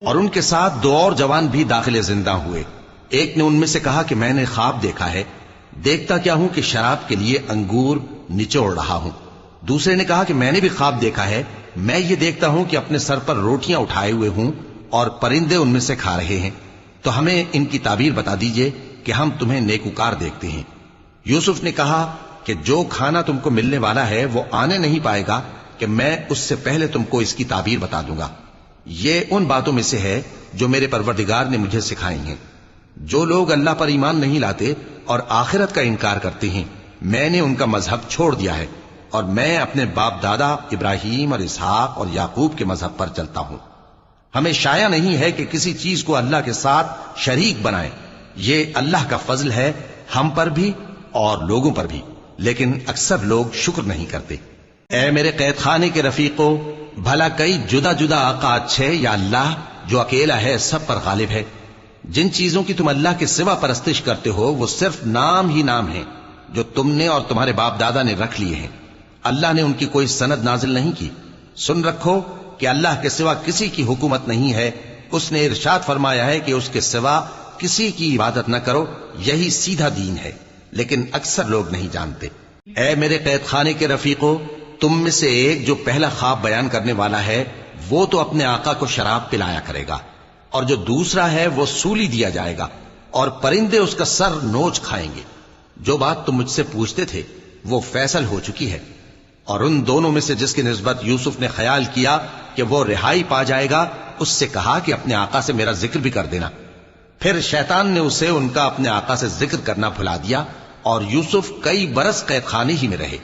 اور ان کے ساتھ دو اور جوان بھی داخل زندہ ہوئے۔ ایک نے ان میں سے کہا کہ میں نے خواب دیکھا ہے، دیکھتا کیا ہوں کہ شراب کے لیے انگور نچوڑ رہا ہوں۔ دوسرے نے کہا کہ میں نے بھی خواب دیکھا ہے، میں یہ دیکھتا ہوں کہ اپنے سر پر روٹیاں اٹھائے ہوئے ہوں اور پرندے ان میں سے کھا رہے ہیں، تو ہمیں ان کی تعبیر بتا دیجئے کہ ہم تمہیں نیکوکار دیکھتے ہیں۔ یوسف نے کہا کہ جو کھانا تم کو ملنے والا ہے وہ آنے نہیں پائے گا کہ میں اس سے پہلے تم کو اس کی تعبیر بتا دوں گا۔ یہ ان باتوں میں سے ہے جو میرے پروردگار نے مجھے سکھائی ہیں۔ جو لوگ اللہ پر ایمان نہیں لاتے اور آخرت کا انکار کرتے ہیں، میں نے ان کا مذہب چھوڑ دیا ہے اور میں اپنے باپ دادا ابراہیم اور اسحاق اور یعقوب کے مذہب پر چلتا ہوں۔ ہمیں شایع نہیں ہے کہ کسی چیز کو اللہ کے ساتھ شریک بنائیں۔ یہ اللہ کا فضل ہے ہم پر بھی اور لوگوں پر بھی، لیکن اکثر لوگ شکر نہیں کرتے۔ اے میرے قید خانے کے رفیقو، بھلا کئی جدا جدا آقا اچھے یا اللہ جو اکیلا ہے سب پر غالب ہے؟ جن چیزوں کی تم اللہ کے سوا پرستش کرتے ہو وہ صرف نام ہی نام ہیں جو تم نے اور تمہارے باپ دادا نے رکھ لیے ہیں۔ اللہ نے ان کی کوئی سند نازل نہیں کی۔ سن رکھو کہ اللہ کے سوا کسی کی حکومت نہیں ہے۔ اس نے ارشاد فرمایا ہے کہ اس کے سوا کسی کی عبادت نہ کرو، یہی سیدھا دین ہے، لیکن اکثر لوگ نہیں جانتے۔ اے میرے قید خانے کے رفیقو، تم میں سے ایک جو پہلا خواب بیان کرنے والا ہے وہ تو اپنے آقا کو شراب پلایا کرے گا، اور جو دوسرا ہے وہ سولی دیا جائے گا اور پرندے اس کا سر نوچ کھائیں گے۔ جو بات تم مجھ سے پوچھتے تھے وہ فیصل ہو چکی ہے۔ اور ان دونوں میں سے جس کی نسبت یوسف نے خیال کیا کہ وہ رہائی پا جائے گا، اس سے کہا کہ اپنے آقا سے میرا ذکر بھی کر دینا۔ پھر شیطان نے اسے ان کا اپنے آقا سے ذکر کرنا بھلا دیا اور یوسف کئی برس قید خانے ہی میں رہے۔